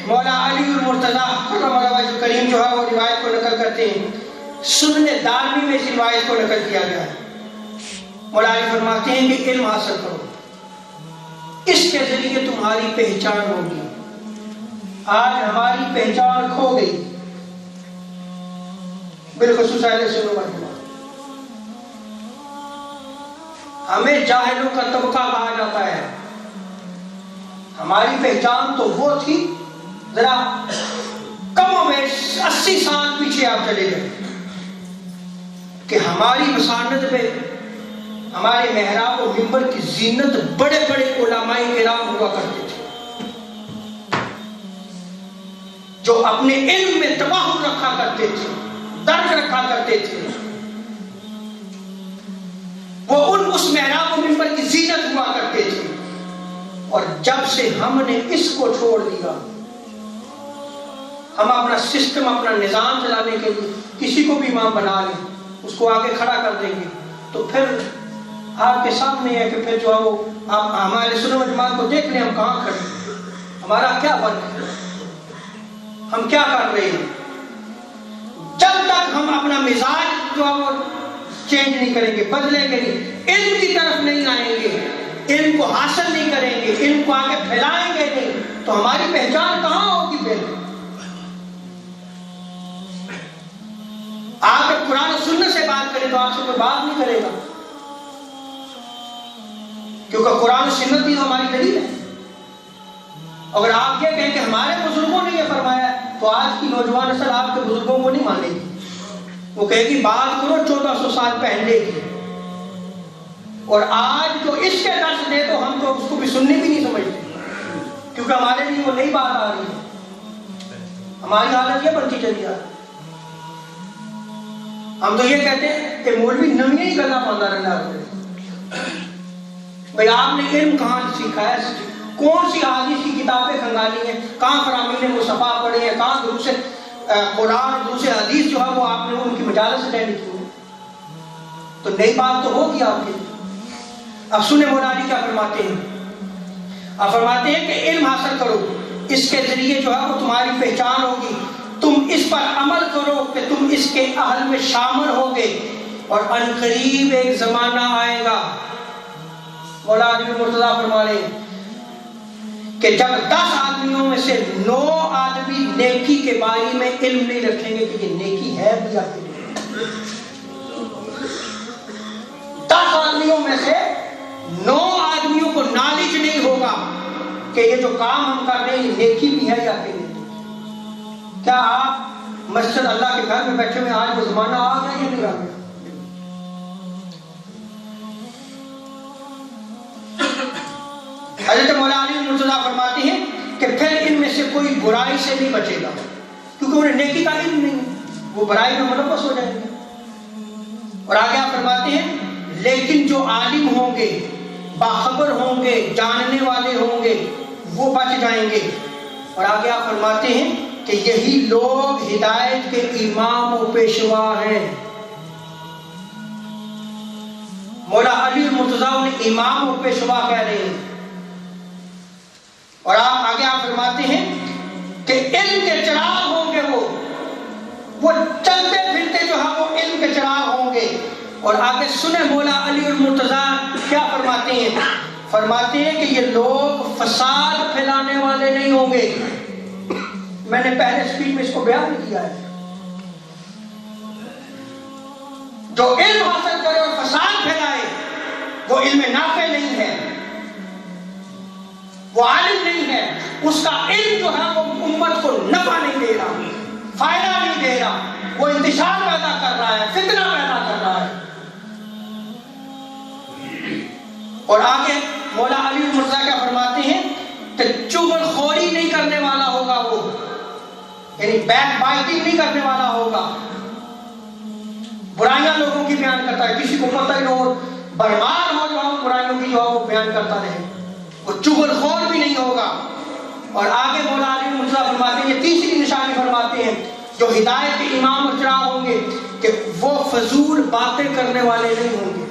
مولا علی المرتضیٰ کرم اللہ وجہ کریم جو ہے وہ روایت کو نقل کرتے ہیں، سنن دارمی میں اس روایت کو نقل کیا گیا ہے۔ مولا علی فرماتے ہیں کہ علم حاصل کرو، اس کے ذریعے تمہاری پہچان ہوگی۔ آج ہماری پہچان کھو گئی، بالخصوص اہل سنت والجماعت۔ ہمیں جاہلوں کا طبقہ کہا جاتا ہے۔ ہماری پہچان تو وہ تھی، ذرا کم و بیش 80 سال پیچھے آپ چلے جائیں، کہ ہماری مساند میں ہمارے محراب و منبر کی زینت بڑے بڑے علماء کرام ہوا کرتے تھے، جو اپنے علم میں تباہر رکھا کرتے تھے، درد رکھا کرتے تھے، وہ اس محراب و منبر کی زینت ہوا کرتے تھے۔ اور جب سے ہم نے اس کو چھوڑ دیا، ہم اپنا سسٹم، اپنا نظام چلانے کے لیے کسی کو بھی امام بنا لیں، اس کو آگے کھڑا کر دیں گے، تو پھر آپ کے سامنے ہے کہ پھر جو ہے وہ آپ ہمارے سنت والجماعت کو دیکھ لیں، ہم کہاں کھڑے ہیں، ہمارا کیا ورک ہے، ہم کیا کر رہے ہیں۔ جب تک ہم اپنا مزاج جو ہے وہ چینج نہیں کریں گے، بدلیں گے نہیں، علم کی طرف نہیں آئیں گے، علم کو حاصل نہیں کریں گے، علم کو آگے پھیلائیں گے نہیں، تو ہماری پہچان کہاں ہوگی؟ پھر آپ جب قرآن و سنت سے بات کریں تو آپ سے کوئی بات نہیں کرے گا، کیونکہ قرآن و سنت ہی ہماری دلیل ہے۔ اگر آپ یہ کہیں کہ ہمارے بزرگوں نے یہ فرمایا ہے، تو آج کی نوجوان نسل آپ کے بزرگوں کو نہیں مانے گی، وہ کہے گی بات کرو 1400 سال پہلے کی، اور آج جو اس کے درس دے تو ہم تو اس کو بھی سننے بھی نہیں سمجھتے، کیونکہ ہمارے لیے وہ نئی بات آ رہی ہے۔ ہماری حالت یہ بنتی چلی جا رہی، ہم تو یہ کہتے ہیں کہ مولوی نمی ہی کرنا پڑتا رہنا ہے۔ بھئی آپ نے علم کہاں سیکھا ہے؟ کون سی حدیث کی کتابیں کھنگالی ہیں؟ کہاں فرامین مصطفیٰ پڑھے ہیں؟ کہاں دروس قرآن اور دروس حدیث جو ہے وہ آپ نے ان کی مجالس سے اٹینڈ کی؟ تو نئی بات تو ہوگی آپ کے۔ اب سنیں مولا علی کیا فرماتے ہیں۔ آپ فرماتے ہیں کہ علم حاصل کرو، اس کے ذریعے جو ہے وہ تمہاری پہچان ہوگی، تم اس پر عمل کرو کہ تم اس کے اہل میں شامل ہوگے، اور ان قریب ایک زمانہ آئے گا، مولا علی مرتضیٰ فرما رہے ہیں کہ جب 10 آدمیوں میں سے 9 آدمی نیکی کے بارے میں علم نہیں رکھیں گے کہ یہ نیکی ہے بھی یا نہیں۔ 10 آدمیوں میں سے 9 آدمیوں کو نالج نہیں ہوگا کہ یہ جو کام ہم کر رہے ہیں یہ نیکی بھی ہے یا نہیں۔ کیا آپ مسجد اللہ کے گھر میں بیٹھے ہوئے آج وہ زمانہ آ گیا یا نہیں آ گیا؟ حضرت مولا علی مرتضیٰ فرماتے ہیں کہ پھر ان میں سے کوئی برائی سے نہیں بچے گا، کیونکہ انہیں نیکی کا علم نہیں، وہ برائی میں ملوث ہو جائیں گے۔ اور آگے آپ فرماتے ہیں لیکن جو عالم ہوں گے، باخبر ہوں گے، جاننے والے ہوں گے، وہ بچ جائیں گے۔ اور آگے آپ فرماتے ہیں کہ یہی لوگ ہدایت کے امام و پیشوا ہیں۔ مولا علی مرتضیٰ انہیں امام و پیشوا کہہ رہے ہیں۔ اور آگے آپ فرماتے ہیں کہ علم کے چراغ ہوں گے، وہ چلتے پھرتے جو ہے وہ علم کے چراغ ہوں گے۔ اور آگے سنیں مولا علی المرتضیٰ کیا فرماتے ہیں۔ فرماتے ہیں کہ یہ لوگ فساد پھیلانے والے نہیں ہوں گے۔ میں نے پہلے اسپیچ میں اس کو بیان کیا ہے، جو علم حاصل کرے اور فساد پھیلائے وہ علم نافع نہیں ہے، وہ عالم نہیں ہے، اس کا علم جو ہے وہ امت کو نفع نہیں دے رہا، فائدہ نہیں دے رہا، وہ انتشار پیدا کر رہا ہے، فتنہ پیدا کر رہا ہے۔ اور آگے مولا علی مرتضیٰ کیا فرماتے ہیں کہ چغل خوری نہیں کرنے والا ہوگا، وہ یعنی بیک بائٹنگ نہیں کرنے والا ہوگا، برائیاں لوگوں کی بیان کرتا ہے، کسی کو پتہ ہی نہ ہو، برباد ہو جو برائیوں کی جو ہے وہ بیان کرتا رہے، وہ چغل خور بھی نہیں ہوگا۔ اور آگے مولا علی مرتضیٰ فرماتے ہیں، یہ تیسری نشانی فرماتے ہیں، جو ہدایت کے امام اور چراغ ہوں گے کہ وہ فضول باتیں کرنے والے نہیں ہوں گے۔